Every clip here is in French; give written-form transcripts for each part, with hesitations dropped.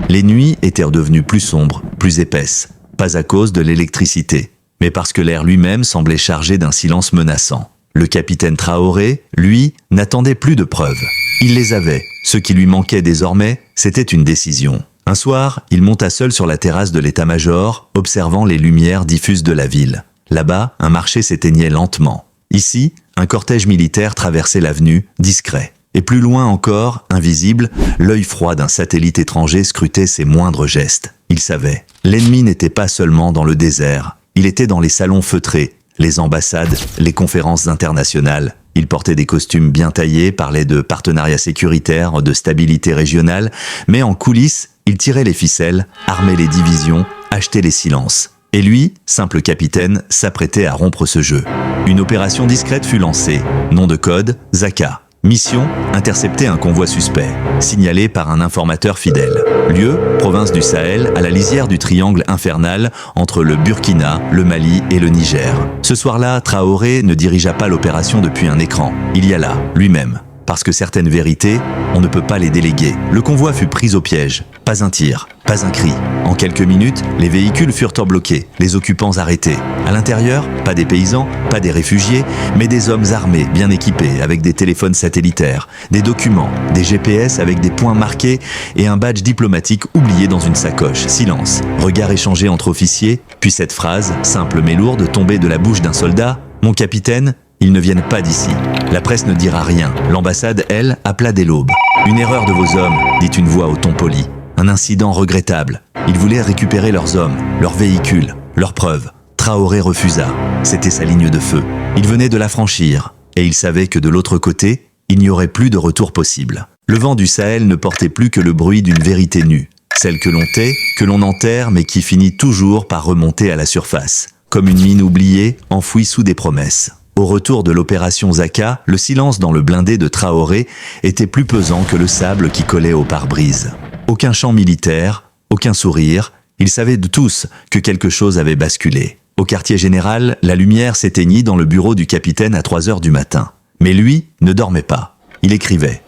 Les nuits étaient redevenues plus sombres, plus épaisses, pas à cause de l'électricité, mais parce que l'air lui-même semblait chargé d'un silence menaçant. Le capitaine Traoré, lui, n'attendait plus de preuves. Il les avait. Ce qui lui manquait désormais, c'était une décision. Un soir, il monta seul sur la terrasse de l'état-major, observant les lumières diffuses de la ville. Là-bas, un marché s'éteignait lentement. Ici, un cortège militaire traversait l'avenue, discret. Et plus loin encore, invisible, l'œil froid d'un satellite étranger scrutait ses moindres gestes. Il savait. L'ennemi n'était pas seulement dans le désert. Il était dans les salons feutrés, les ambassades, les conférences internationales. Il portait des costumes bien taillés, parlait de partenariat sécuritaire, de stabilité régionale, mais en coulisses, il tirait les ficelles, armait les divisions, achetait les silences. Et lui, simple capitaine, s'apprêtait à rompre ce jeu. Une opération discrète fut lancée. Nom de code, Zaka. Mission, intercepter un convoi suspect, signalé par un informateur fidèle. Lieu, province du Sahel, à la lisière du triangle infernal entre le Burkina, le Mali et le Niger. Ce soir-là, Traoré ne dirigea pas l'opération depuis un écran. Il y alla, lui-même. Parce que certaines vérités, on ne peut pas les déléguer. Le convoi fut pris au piège. Pas un tir, pas un cri. En quelques minutes, les véhicules furent bloqués, les occupants arrêtés. À l'intérieur, pas des paysans, pas des réfugiés, mais des hommes armés, bien équipés, avec des téléphones satellitaires, des documents, des GPS avec des points marqués et un badge diplomatique oublié dans une sacoche. Silence. Regard échangé entre officiers, puis cette phrase, simple mais lourde, tombée de la bouche d'un soldat. « Mon capitaine, ils ne viennent pas d'ici. » La presse ne dira rien. L'ambassade, elle, appela dès l'aube. « Une erreur de vos hommes, dit une voix au ton poli. Un incident regrettable. Ils voulaient récupérer leurs hommes, leurs véhicules, leurs preuves. » Traoré refusa. C'était sa ligne de feu. Il venait de la franchir. Et il savait que de l'autre côté, il n'y aurait plus de retour possible. Le vent du Sahel ne portait plus que le bruit d'une vérité nue. Celle que l'on tait, que l'on enterre, mais qui finit toujours par remonter à la surface. Comme une mine oubliée, enfouie sous des promesses. Au retour de l'opération Zaka, le silence dans le blindé de Traoré était plus pesant que le sable qui collait au pare-brise. Aucun chant militaire, aucun sourire, ils savaient de tous que quelque chose avait basculé. Au quartier général, la lumière s'éteignit dans le bureau du capitaine à 3 heures du matin. Mais lui ne dormait pas. Il écrivait.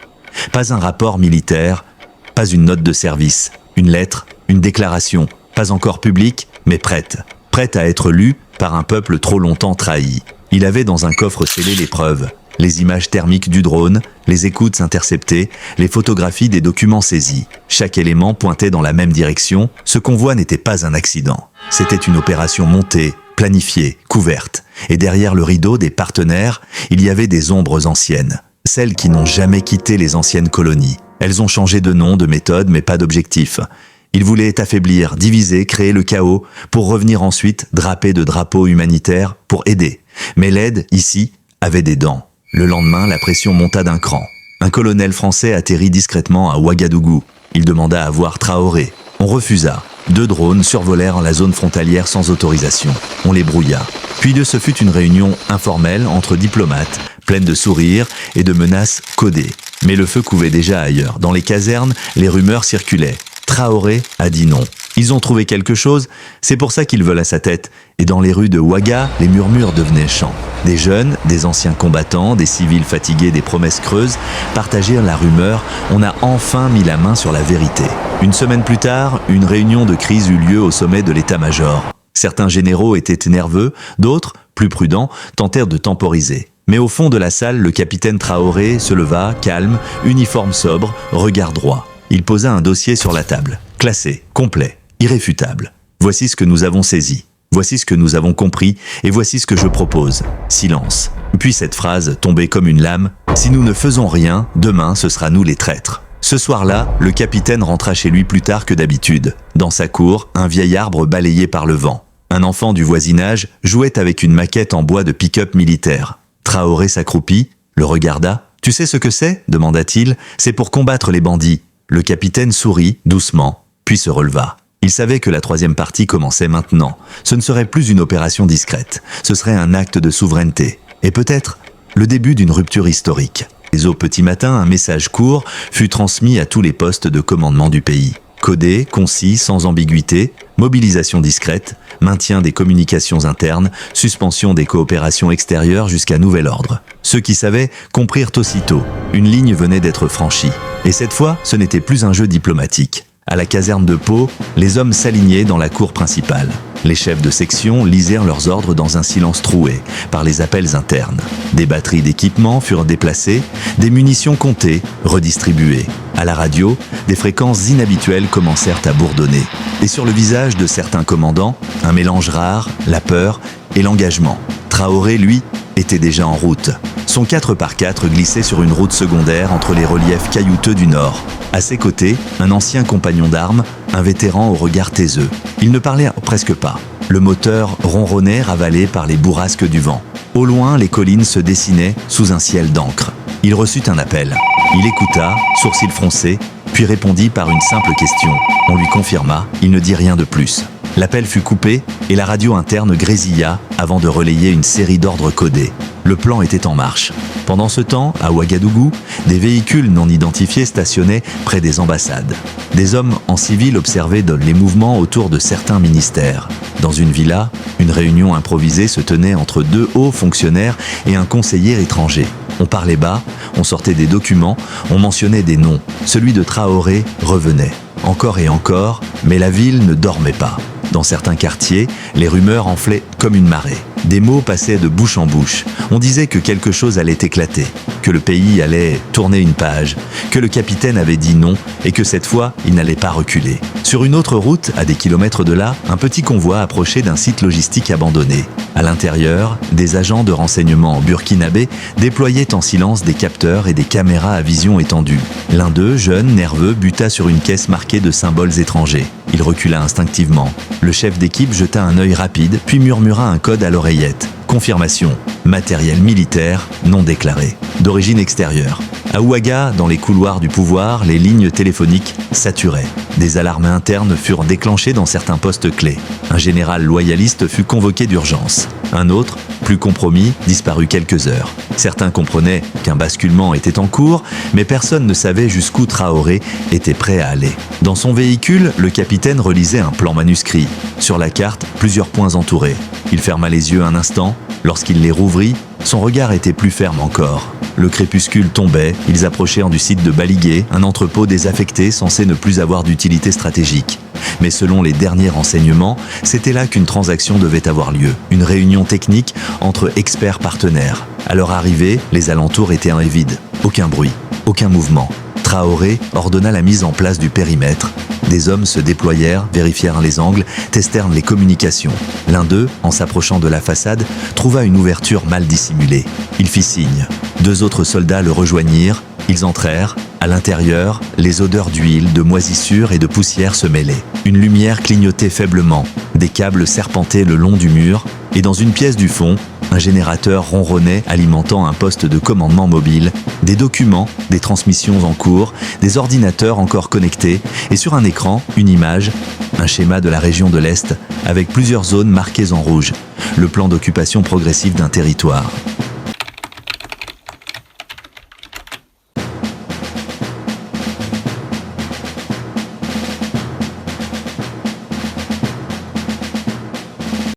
Pas un rapport militaire, pas une note de service, une lettre, une déclaration, pas encore publique, mais prête. Prête à être lue par un peuple trop longtemps trahi. Il avait dans un coffre scellé les preuves, les images thermiques du drone, les écoutes interceptées, les photographies des documents saisis. Chaque élément pointait dans la même direction. Ce convoi n'était pas un accident. C'était une opération montée, planifiée, couverte. Et derrière le rideau des partenaires, il y avait des ombres anciennes. Celles qui n'ont jamais quitté les anciennes colonies. Elles ont changé de nom, de méthode, mais pas d'objectif. Ils voulaient affaiblir, diviser, créer le chaos, pour revenir ensuite drapés de drapeaux humanitaires pour aider. Mais l'aide, ici, avait des dents. Le lendemain, la pression monta d'un cran. Un colonel français atterrit discrètement à Ouagadougou. Il demanda à voir Traoré. On refusa. 2 drones survolèrent la zone frontalière sans autorisation. On les brouilla. Puis ce fut une réunion informelle entre diplomates, pleine de sourires et de menaces codées. Mais le feu couvait déjà ailleurs. Dans les casernes, les rumeurs circulaient. Traoré a dit non. Ils ont trouvé quelque chose, c'est pour ça qu'ils veulent à sa tête. Et dans les rues de Ouaga, les murmures devenaient chants. Des jeunes, des anciens combattants, des civils fatigués des promesses creuses partagèrent la rumeur. On a enfin mis la main sur la vérité. Une semaine plus tard, une réunion de crise eut lieu au sommet de l'état-major. Certains généraux étaient nerveux, d'autres, plus prudents, tentèrent de temporiser. Mais au fond de la salle, le capitaine Traoré se leva, calme, uniforme sobre, regard droit. Il posa un dossier sur la table, classé, complet, irréfutable. Voici ce que nous avons saisi, voici ce que nous avons compris, et voici ce que je propose. Silence. Puis cette phrase tombait comme une lame. Si nous ne faisons rien, demain ce sera nous les traîtres. Ce soir-là, le capitaine rentra chez lui plus tard que d'habitude. Dans sa cour, un vieil arbre balayé par le vent. Un enfant du voisinage jouait avec une maquette en bois de pick-up militaire. Traoré s'accroupit, le regarda. « Tu sais ce que c'est » demanda-t-il. « C'est pour combattre les bandits. » Le capitaine sourit, doucement, puis se releva. Il savait que la 3e partie commençait maintenant. Ce ne serait plus une opération discrète. Ce serait un acte de souveraineté. Et peut-être le début d'une rupture historique. Et au petit matin, un message court fut transmis à tous les postes de commandement du pays. Codé, concis, sans ambiguïté, mobilisation discrète, maintien des communications internes, suspension des coopérations extérieures jusqu'à nouvel ordre. Ceux qui savaient comprirent aussitôt. Une ligne venait d'être franchie. Et cette fois, ce n'était plus un jeu diplomatique. À la caserne de Pau, les hommes s'alignaient dans la cour principale. Les chefs de section lisèrent leurs ordres dans un silence troué par les appels internes. Des batteries d'équipement furent déplacées, des munitions comptées, redistribuées. À la radio, des fréquences inhabituelles commencèrent à bourdonner. Et sur le visage de certains commandants, un mélange rare, la peur et l'engagement. Traoré, lui, était déjà en route. Son 4x4 glissait sur une route secondaire entre les reliefs caillouteux du nord. À ses côtés, un ancien compagnon d'armes, un vétéran au regard taiseux. Il ne parlait presque pas. Le moteur ronronnait ravalé par les bourrasques du vent. Au loin, les collines se dessinaient sous un ciel d'encre. Il reçut un appel. Il écouta, sourcils froncés, puis répondit par une simple question. On lui confirma, il ne dit rien de plus. L'appel fut coupé et la radio interne grésilla avant de relayer une série d'ordres codés. Le plan était en marche. Pendant ce temps, à Ouagadougou, des véhicules non identifiés stationnaient près des ambassades. Des hommes en civil observaient les mouvements autour de certains ministères. Dans une villa, une réunion improvisée se tenait entre deux hauts fonctionnaires et un conseiller étranger. On parlait bas, on sortait des documents, on mentionnait des noms. Celui de Traoré revenait. Encore et encore, mais la ville ne dormait pas. Dans certains quartiers, les rumeurs enflaient comme une marée. Des mots passaient de bouche en bouche. On disait que quelque chose allait éclater, que le pays allait tourner une page, que le capitaine avait dit non et que cette fois, il n'allait pas reculer. Sur une autre route, à des kilomètres de là, un petit convoi approchait d'un site logistique abandonné. À l'intérieur, des agents de renseignement burkinabés déployaient en silence des capteurs et des caméras à vision étendue. L'un d'eux, jeune, nerveux, buta sur une caisse marquée de symboles étrangers. Il recula instinctivement. Le chef d'équipe jeta un œil rapide, puis murmura un code à l'oreillette. Confirmation. Matériel militaire non déclaré. D'origine extérieure. À Ouaga, dans les couloirs du pouvoir, les lignes téléphoniques saturaient. Des alarmes internes furent déclenchées dans certains postes clés. Un général loyaliste fut convoqué d'urgence. Un autre, plus compromis, disparut quelques heures. Certains comprenaient qu'un basculement était en cours, mais personne ne savait jusqu'où Traoré était prêt à aller. Dans son véhicule, le capitaine relisait un plan manuscrit. Sur la carte, plusieurs points entourés. Il ferma les yeux un instant. Lorsqu'il les rouvrit, son regard était plus ferme encore. Le crépuscule tombait, ils approchèrent du site de Baligué, un entrepôt désaffecté censé ne plus avoir d'utilité stratégique. Mais selon les derniers renseignements, c'était là qu'une transaction devait avoir lieu. Une réunion technique entre experts partenaires. À leur arrivée, les alentours étaient vides. Aucun bruit, aucun mouvement. Traoré ordonna la mise en place du périmètre. Des hommes se déployèrent, vérifièrent les angles, testèrent les communications. L'un d'eux, en s'approchant de la façade, trouva une ouverture mal dissimulée. Il fit signe. Deux autres soldats le rejoignirent. Ils entrèrent. À l'intérieur, les odeurs d'huile, de moisissure et de poussière se mêlaient. Une lumière clignotait faiblement. Des câbles serpentaient le long du mur. Et dans une pièce du fond, un générateur ronronnait alimentant un poste de commandement mobile, des documents, des transmissions en cours, des ordinateurs encore connectés et sur un écran, une image, un schéma de la région de l'Est avec plusieurs zones marquées en rouge, le plan d'occupation progressive d'un territoire.